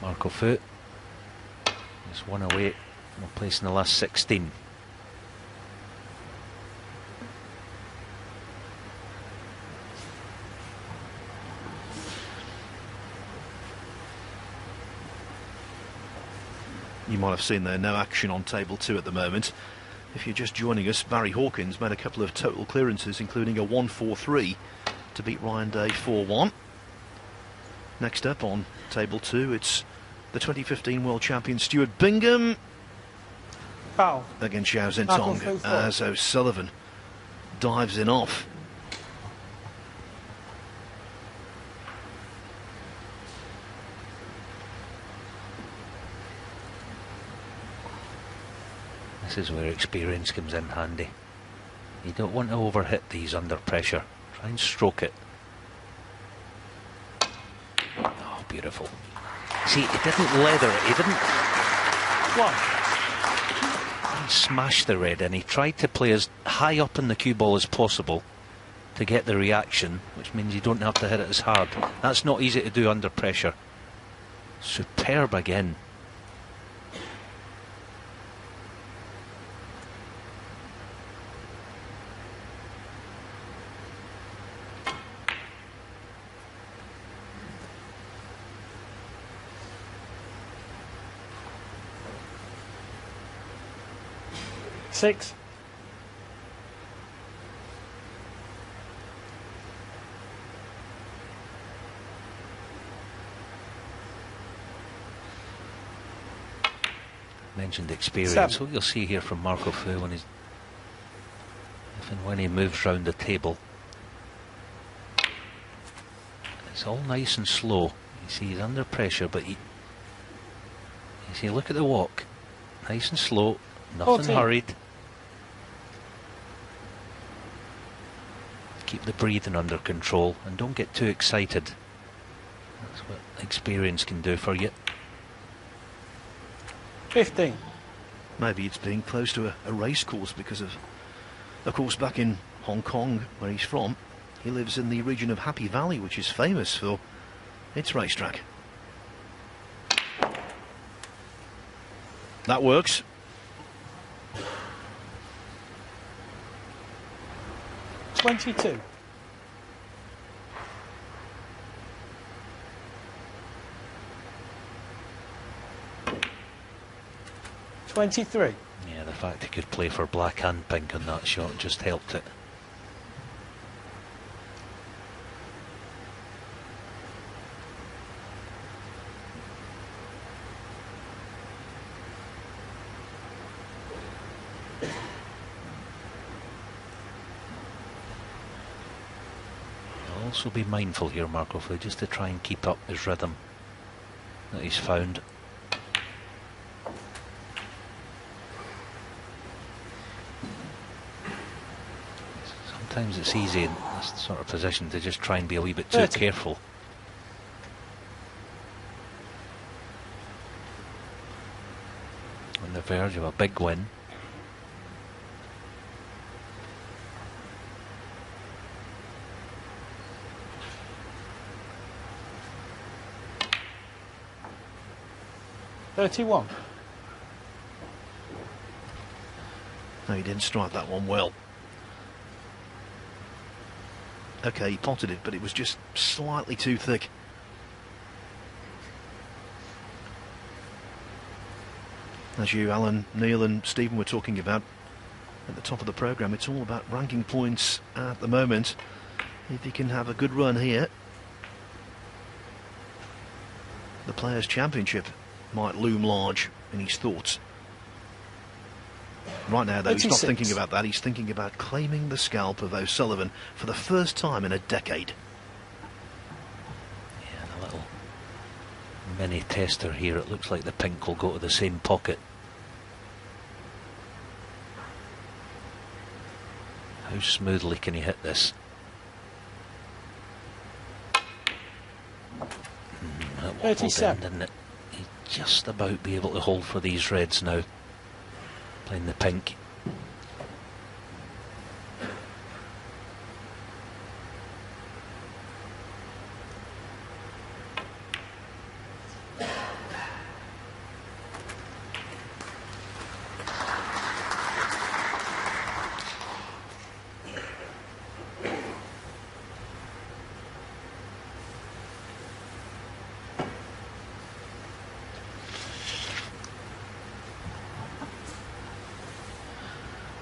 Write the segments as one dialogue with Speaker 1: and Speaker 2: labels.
Speaker 1: Marco Fu is one away from a place in the last 16.
Speaker 2: You might have seen there, no action on table 2 at the moment. If you're just joining us, Barry Hawkins made a couple of total clearances, including a 1-4-3 to beat Ryan Day 4-1. Next up on table 2, it's the 2015 World Champion Stuart Bingham
Speaker 3: Foul
Speaker 2: against Xiao Zhentong as O'Sullivan dives in off.
Speaker 1: This is where experience comes in handy. You don't want to overhit these under pressure. Try and stroke it. Oh, beautiful. See, he didn't leather it. He didn't smash the red in. He tried to play as high up in the cue ball as possible to get the reaction, which means you don't have to hit it as hard. That's not easy to do under pressure. Superb again.
Speaker 3: Six.
Speaker 1: Mentioned experience.
Speaker 3: 7.
Speaker 1: So you'll see here from Marco Fu when he's, if and when he moves round the table, it's all nice and slow. You see he's under pressure, but you see, look at the walk, nice and slow, nothing
Speaker 3: 14.
Speaker 1: hurried. Keep the breathing under control and don't get too excited. That's what experience can do for you.
Speaker 3: 15.
Speaker 2: Maybe it's being close to a race course because of course, back in Hong Kong, where he's from, he lives in the region of Happy Valley, which is famous for its racetrack. That works.
Speaker 3: $22. 23.
Speaker 1: Yeah, the fact he could play for black and pink on that shot just helped it. Also be mindful here, Marco Fu, just to try and keep up his rhythm that he's found. Sometimes it's easy in this sort of position to just try and be a wee bit too careful. On the verge of a big win.
Speaker 2: No, he didn't strike that one well. Okay, he potted it, but it was just slightly too thick. As you, Alan, Neil and Stephen were talking about at the top of the programme, it's all about ranking points at the moment. If he can have a good run here, the Players' Championship might loom large in his thoughts. Right now, though,
Speaker 3: 86.
Speaker 2: He's not thinking about that. He's thinking about claiming the scalp of O'Sullivan for the first time in a decade.
Speaker 1: Yeah, the little mini tester here. It looks like the pink will go to the same pocket. How smoothly can he hit this? That wobbled in,
Speaker 3: 37.
Speaker 1: didn't it? He'd just about be able to hold for these reds now. Playing the pink.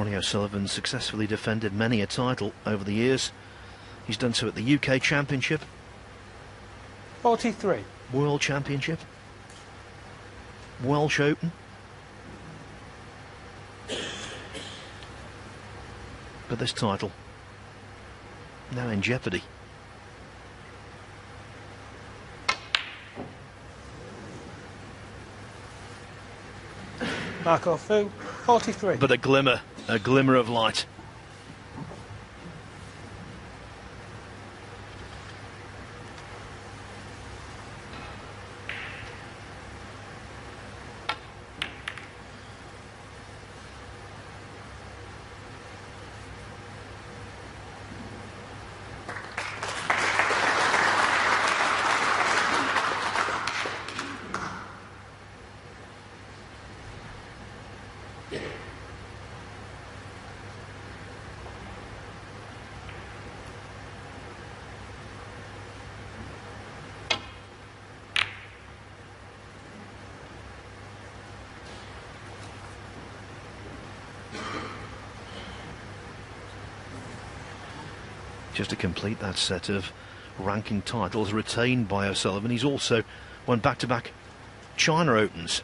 Speaker 2: Ronnie O'Sullivan successfully defended many a title over the years. He's done so at the UK Championship,
Speaker 3: 43.
Speaker 2: World Championship, Welsh Open. But this title now in jeopardy.
Speaker 3: Marco Fu, 43.
Speaker 2: But a glimmer of light. Just to complete that set of ranking titles retained by O'Sullivan, he's also won back-to-back China Opens.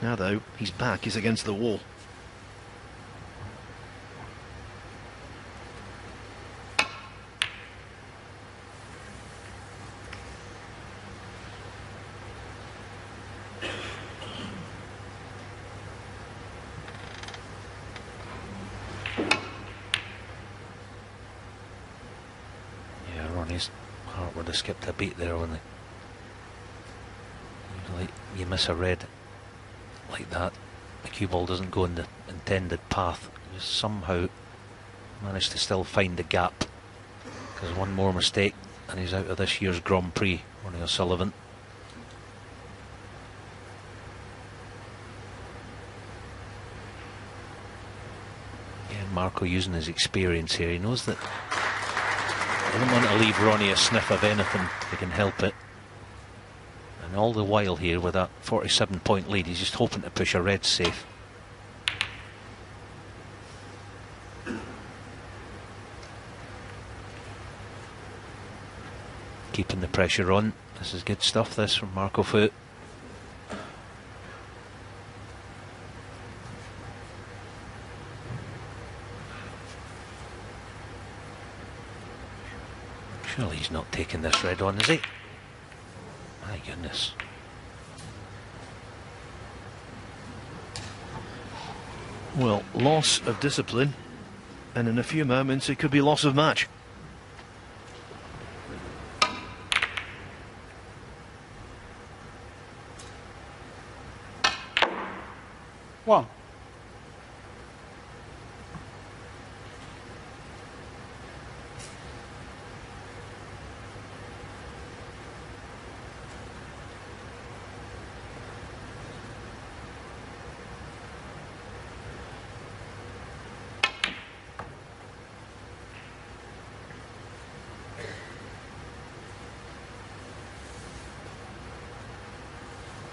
Speaker 2: Now though, his back is against the wall.
Speaker 1: Ronnie's heart would have skipped a beat there, wouldn't he? You miss a red like that, the cue ball doesn't go in the intended path. You somehow manage to still find the gap, because one more mistake and he's out of this year's Grand Prix, Ronnie O'Sullivan. Yeah, Marco using his experience here. He knows that I don't want to leave Ronnie a sniff of anything if he can help it. And all the while here with that 47-point lead, he's just hoping to push a red safe. Keeping the pressure on. This is good stuff, this, from Marco Fu. Surely he's not taking this red on, is he? My goodness.
Speaker 2: Well, loss of discipline, and in a few moments it could be loss of match.
Speaker 3: One.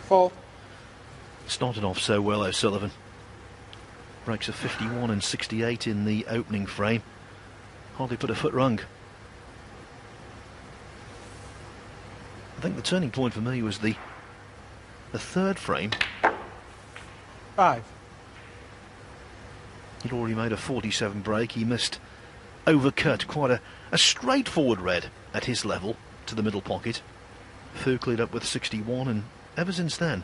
Speaker 3: Four.
Speaker 2: Started off so well, O'Sullivan. Breaks a 51 and 68 in the opening frame. Hardly put a foot wrong. I think the turning point for me was the third frame.
Speaker 3: Five.
Speaker 2: He'd already made a 47 break. He missed overcut quite a straightforward red at his level to the middle pocket. Fu cleared up with 61, and ever since then,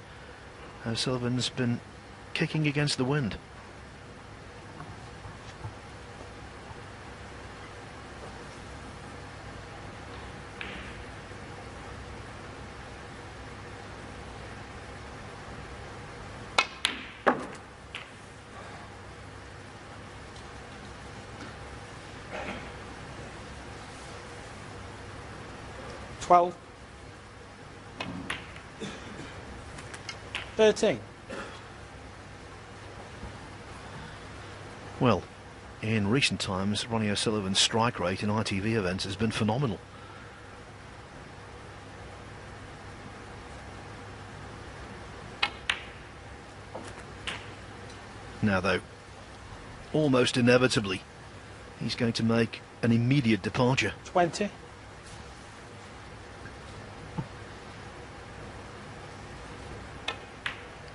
Speaker 2: O'Sullivan's been kicking against the wind.
Speaker 3: Twelve. 13.
Speaker 2: Well, in recent times, Ronnie O'Sullivan's strike rate in ITV events has been phenomenal. Now, though, almost inevitably, he's going to make an immediate departure.
Speaker 3: 20.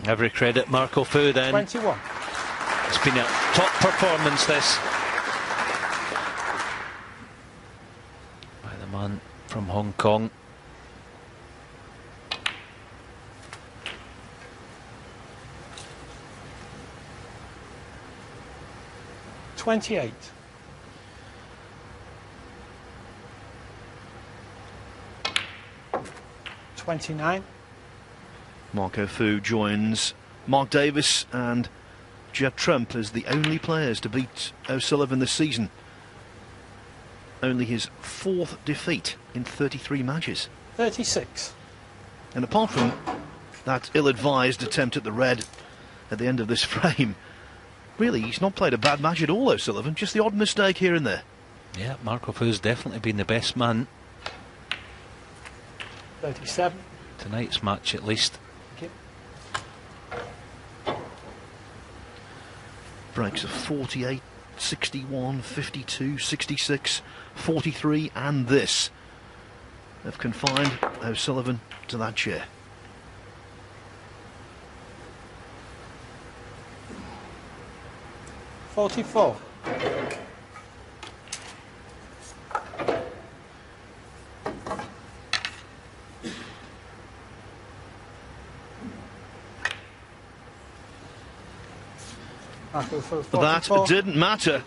Speaker 1: Every credit Marco Fu then.
Speaker 3: 21.
Speaker 1: It's been a top performance this. By the man from Hong Kong.
Speaker 3: $28. $29.
Speaker 2: Marco Fu joins Mark Davis and Judd Trump as the only players to beat O'Sullivan this season. Only his 4th defeat in 33 matches.
Speaker 3: 36.
Speaker 2: And apart from that ill-advised attempt at the red at the end of this frame, really he's not played a bad match at all, O'Sullivan. Just the odd mistake here and there.
Speaker 1: Yeah, Marco Fu's definitely been the best man.
Speaker 3: 37.
Speaker 1: Tonight's match at least.
Speaker 2: Breaks of 48, 61, 52, 66, 43 and this have confined O'Sullivan to that chair.
Speaker 3: $44.
Speaker 2: That didn't matter.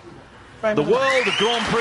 Speaker 2: The World Grand Prix